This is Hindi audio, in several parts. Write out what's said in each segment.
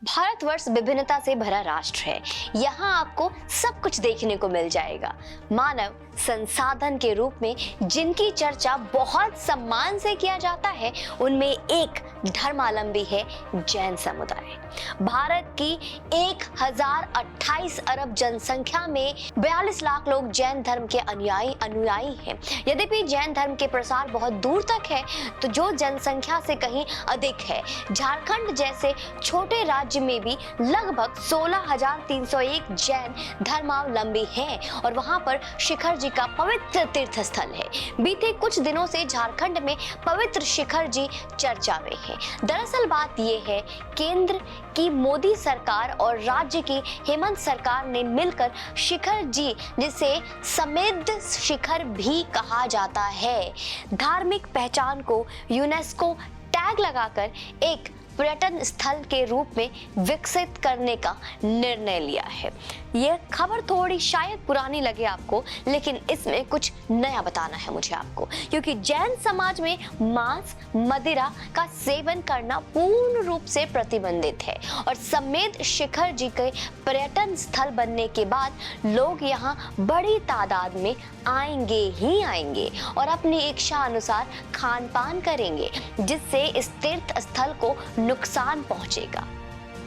भारतवर्ष विभिन्नता से भरा राष्ट्र है। यहाँ आपको सब कुछ देखने को मिल जाएगा। मानव संसाधन के रूप में जिनकी चर्चा बहुत सम्मान से किया जाता है, उनमें एक धर्मावलंबी है जैन समुदाय। भारत की 1028 अरब जनसंख्या में 42 लाख लोग जैन धर्म के अनुयायी हैं। यद्यपि जैन धर्म के प्रसार बहुत दूर तक है, तो जो जनसंख्या से कहीं अधिक है। झारखंड जैसे छोटे राज्य में भी लगभग 16,301 जैन धर्मावलंबी हैं और वहां पर शिखर जी का पवित्र तीर्थ स्थल है। बीते कुछ दिनों से झारखंड में पवित्र शिखर जी चर्चा में है। दरअसल बात यह है, केंद्र की मोदी सरकार और राज्य की हेमंत सरकार ने मिलकर शिखर जी, जिसे समृद्ध शिखर भी कहा जाता है, धार्मिक पहचान को यूनेस्को टैग लगाकर एक पर्यटन स्थल के रूप में विकसित करने का निर्णय लिया है। यह खबर थोड़ी शायद पुरानी लगे आपको, लेकिन इसमें कुछ नया बताना है मुझे आपको, क्योंकि जैन समाज में मांस मदिरा का सेवन करना पूर्ण रूप से प्रतिबंधित है और समेत शिखर जी के पर्यटन स्थल बनने के बाद लोग यहाँ बड़ी तादाद में आएंगे ही आएंगे और अपनी इच्छा अनुसार खान पान करेंगे, जिससे इस तीर्थ स्थल को नुकसान पहुंचेगा,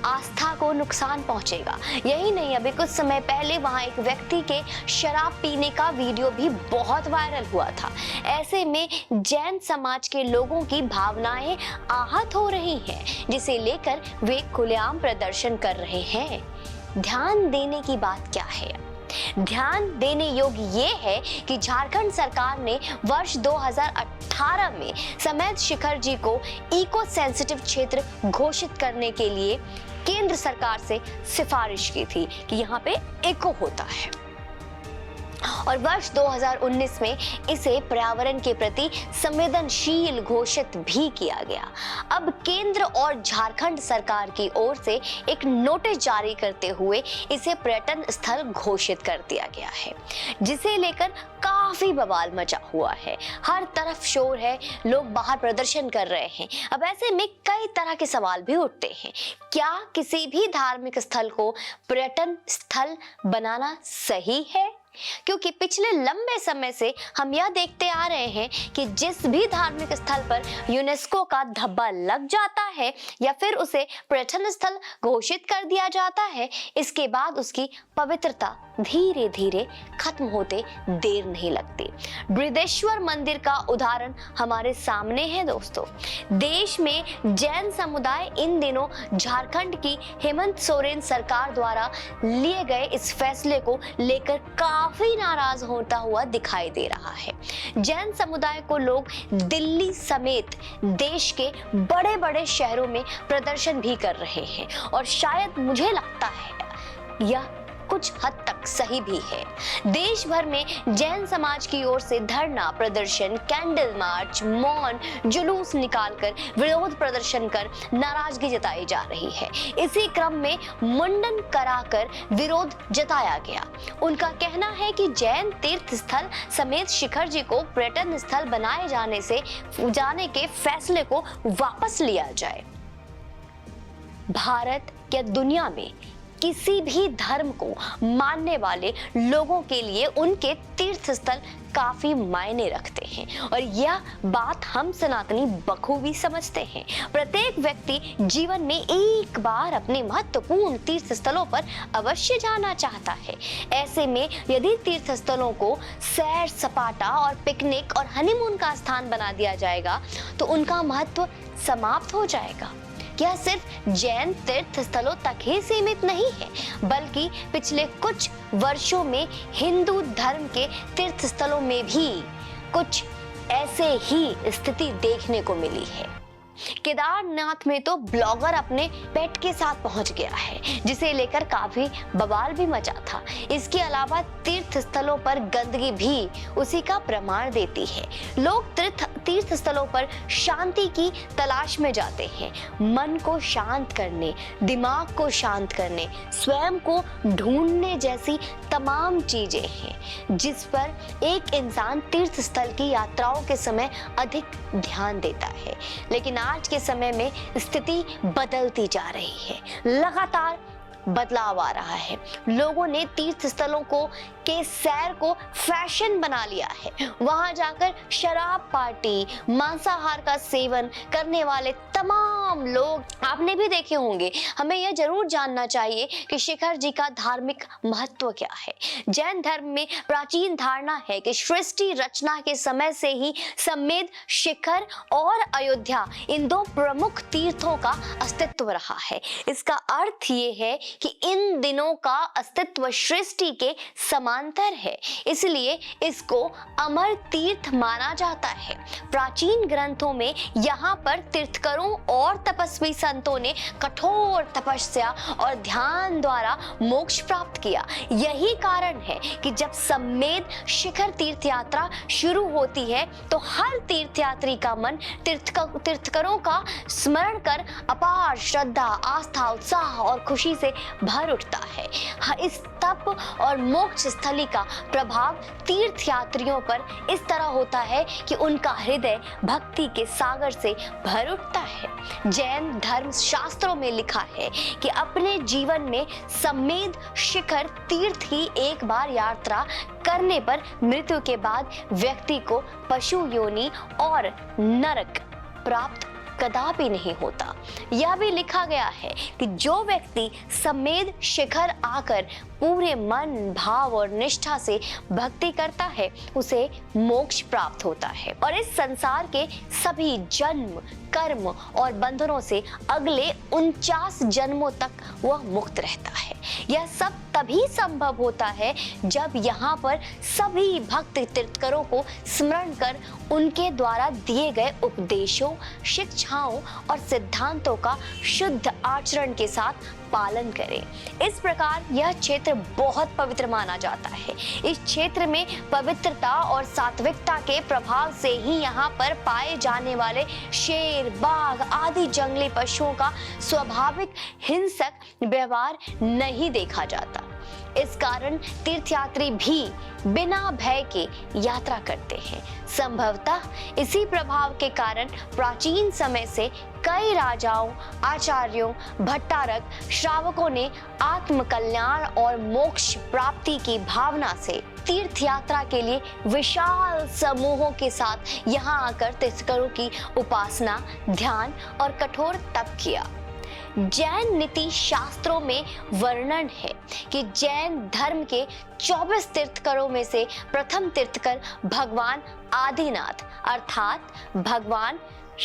आस्था को नुकसान पहुंचेगा। यही नहीं, अभी कुछ समय पहले वहां एक व्यक्ति के शराब पीने का वीडियो भी बहुत वायरल हुआ था। ऐसे में जैन समाज के लोगों की भावनाएं आहत हो रही हैं, जिसे लेकर वे खुलेआम प्रदर्शन कर रहे हैं। ध्यान देने की बात क्या है? ध्यान देने योग्य ये है कि झारखंड सरकार ने वर्ष 2018 में समेत शिखर जी को इको सेंसिटिव क्षेत्र घोषित करने के लिए केंद्र सरकार से सिफारिश की थी कि यहाँ पे इको होता है, और वर्ष 2019 में इसे पर्यावरण के प्रति संवेदनशील घोषित भी किया गया। अब केंद्र और झारखंड सरकार की ओर से एक नोटिस जारी करते हुए इसे पर्यटन स्थल घोषित कर दिया गया है, जिसे लेकर काफी बवाल मचा हुआ है। हर तरफ शोर है, लोग बाहर प्रदर्शन कर रहे हैं। अब ऐसे में कई तरह के सवाल भी उठते हैं। क्या किसी भी धार्मिक स्थल को पर्यटन स्थल बनाना सही है? क्योंकि पिछले लंबे समय से हम यह देखते आ रहे हैं कि जिस भी धार्मिक स्थल पर यूनेस्को का धब्बा लग जाता है या फिर उसे पर्यटन स्थल घोषित कर दिया जाता है, इसके बाद उसकी पवित्रता धीरे धीरे खत्म होते देर नहीं लगती। बृहदेश्वर मंदिर का उदाहरण हमारे सामने है दोस्तों। देश में जैन समुदाय इन दिनों झारखंड की हेमंत सोरेन सरकार द्वारा लिए गए इस फैसले को लेकर काफी नाराज होता हुआ दिखाई दे रहा है। जैन समुदाय को लोग दिल्ली समेत देश के बड़े बड़े शहरों में प्रदर्शन भी कर रहे हैं और शायद मुझे लगता है यह कुछ हद तक सही भी है। देश भर में जैन समाज की ओर से धरना प्रदर्शन, कैंडल मार्च, मौन जुलूस निकालकर विरोध प्रदर्शन कर नाराजगी जताई जा रही है। इसी क्रम में मुंडन कराकर विरोध जताया गया। उनका कहना है कि जैन तीर्थ स्थल समेत शिखर जी को पर्यटन स्थल बनाए जाने के फैसले को वापस लिया जाए। भारत या दुनिया में किसी भी धर्म को मानने वाले लोगों के लिए उनके तीर्थ स्थल काफी मायने रखते हैं और यह बात हम सनातनी बखूबी समझते हैं। प्रत्येक व्यक्ति जीवन में एक बार अपने महत्वपूर्ण तीर्थ स्थलों पर अवश्य जाना चाहता है। ऐसे में यदि तीर्थ स्थलों को सैर सपाटा और पिकनिक और हनीमून का स्थान बना दिया जाएगा तो उनका महत्व समाप्त हो जाएगा। यह सिर्फ जैन तीर्थ स्थलों तक ही सीमित नहीं है, बल्कि पिछले कुछ वर्षों में हिंदू धर्म के तीर्थ स्थलों में भी कुछ ऐसे ही स्थिति देखने को मिली है। केदारनाथ में तो ब्लॉगर अपने पेट के साथ पहुंच गया है, जिसे लेकर काफी बवाल भी मचा था। इसके अलावा तीर्थ स्थलों पर गंदगी भी उसी का प्रमाण देती है। लोग तीर्थ स्थलों पर शांति की तलाश में जाते हैं, मन को शांत करने, दिमाग को शांत करने, स्वयं को ढूंढने जैसी तमाम चीजें हैं जिस पर एक इंसान तीर्थ स्थल की यात्राओं के समय अधिक ध्यान देता है। लेकिन आज के समय में स्थिति बदलती जा रही है। लगातार बदलाव आ रहा है। लोगों ने तीर्थ स्थलों को के सैर को फैशन बना लिया है। वहां जाकर शराब पार्टी, मांसाहार का सेवन करने वाले तमाम लोग आपने भी देखे होंगे। हमें यह जरूर जानना चाहिए कि शिखर जी का धार्मिक महत्व क्या है। जैन धर्म में प्राचीन धारणा है कि सृष्टि रचना के समय से ही समेत, शिखर और अयोध्या इन दो प्रमुख तीर्थों का अस्तित्व रहा है। इसका अर्थ ये है कि इन दिनों का अस्तित्व सृष्टि के समांतर है, इसलिए इसको अमर तीर्थ माना जाता है। प्राचीन ग्रंथों में यहाँ पर तीर्थकरों और तपस्वी संतों ने कठोर तपस्या और ध्यान द्वारा मोक्ष प्राप्त किया। यही कारण है कि जब समेत शिखर तीर्थ यात्रा शुरू होती है तो हर तीर्थयात्री का मन तीर्थकरों का स्मरण कर अपार श्रद्धा, आस्था, उत्साह और खुशी से भर उठता है। इस तप और मोक्ष स्थली का प्रभाव तीर्थयात्रियों पर इस तरह होता है कि उनका हृदय भक्ति के सागर से भर उठता है। जैन धर्म शास्त्रों में लिखा है कि अपने जीवन में समेत शिखर तीर्थ की एक बार यात्रा करने पर मृत्यु के बाद व्यक्ति को पशु योनि और नरक प्राप्त कदापि नहीं होता। यह भी लिखा गया है कि जो व्यक्ति समेत शिखर आकर पूरे मन, भाव और निष्ठा से भक्ति करता है उसे मोक्ष प्राप्त होता है और इस संसार के सभी जन्म, कर्म और बंधनों से अगले 49 जन्मों तक वह मुक्त रहता है। यह सब तभी संभव होता है जब यहाँ पर सभी भक्त तीर्थकरों को स्मरण कर उनके द्वारा दिए गए उपदेशों, शिक्षाओं और सिद्धांतों का शुद्ध आचरण के साथ पालन करें। इस प्रकार यह क्षेत्र बहुत पवित्र माना जाता है। इस क्षेत्र में पवित्रता और सात्विकता के प्रभाव से ही यहाँ पर पाए जाने वाले शेर, बाघ आदि जंगली पशुओं का स्वाभाविक हिंसक व्यवहार नहीं देखा जाता। इस कारण तीर्थयात्री भी बिना भय के यात्रा करते हैं। संभवतः इसी प्रभाव के कारण प्राचीन समय से कई राजाओं, आचार्यों, भट्टारक, श्रावकों ने आत्मकल्याण और मोक्ष प्राप्ति की भावना से तीर्थ यात्रा के लिए विशाल समूहों के साथ यहाँ आकर तीर्थकरों की उपासना, ध्यान और कठोर तप किया। जैन नीति शास्त्रों में वर्णन है कि जैन धर्म के 24 तीर्थकरों में से प्रथम तीर्थकर भगवान आदिनाथ अर्थात भगवान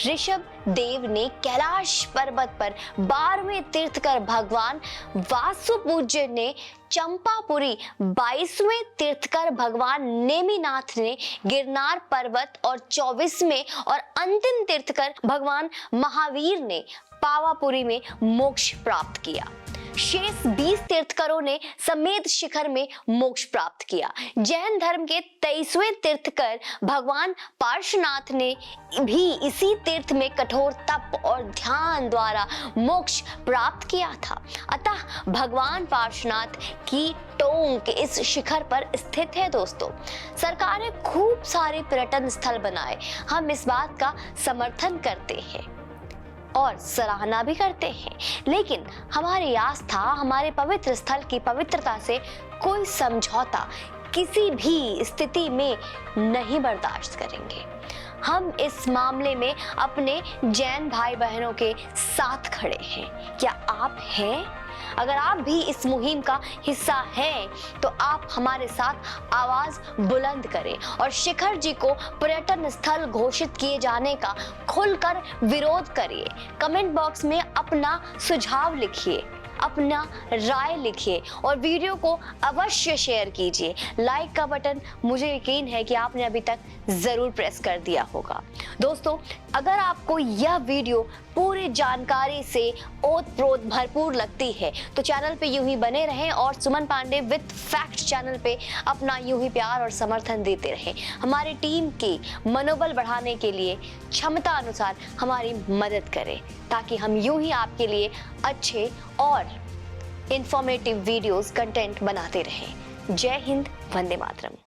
ऋषभ देव ने कैलाश पर्वत पर 12वें तीर्थकर भगवान वासुपूज्य ने चंपापुरी, 22वें तीर्थकर भगवान नेमिनाथ ने गिरनार पर्वत और 24वें और अंतिम तीर्थकर भगवान महावीर ने पावापुरी में मोक्ष प्राप्त किया। शेष 20 तीर्थकरों ने समेत शिखर में मोक्ष प्राप्त किया। जैन धर्म के 23वें तीर्थकर भगवान पार्श्वनाथ ने भी इसी तीर्थ में कठोर तप और ध्यान द्वारा मोक्ष प्राप्त किया था। अतः भगवान पार्श्वनाथ की टोंक इस शिखर पर स्थित है। दोस्तों, सरकार ने खूब सारे पर्यटन स्थल बनाए। हम इस बात का समर्थन करते हैं और सराहना भी करते हैं, लेकिन हमारी आस्था, हमारे पवित्र स्थल की पवित्रता से कोई समझौता किसी भी स्थिति में नहीं बर्दाश्त करेंगे। हम इस मामले में अपने जैन भाई बहनों के साथ खड़े हैं। क्या आप हैं? अगर आप भी इस मुहिम का हिस्सा हैं तो आप हमारे साथ आवाज बुलंद करें और शिखर जी को पर्यटन स्थल घोषित किए जाने का खुलकर विरोध करिए। कमेंट बॉक्स में अपना सुझाव लिखिए, अपना राय लिखिए और वीडियो को अवश्य शेयर कीजिए। लाइक का बटन मुझे यकीन है कि आपने अभी तक जरूर प्रेस कर दिया होगा। दोस्तों, अगर आपको यह वीडियो पूरी जानकारी से ओतप्रोत भरपूर लगती है तो चैनल पे यूं ही बने रहें और सुमन पांडे विद फैक्ट चैनल पे अपना यूं ही प्यार और समर्थन देते रहें। हमारी टीम की मनोबल बढ़ाने के लिए क्षमता अनुसार हमारी मदद करें ताकि हम यूं ही आपके लिए अच्छे और इंफॉर्मेटिव वीडियोस कंटेंट बनाते रहें। जय हिंद, वंदे मातरम।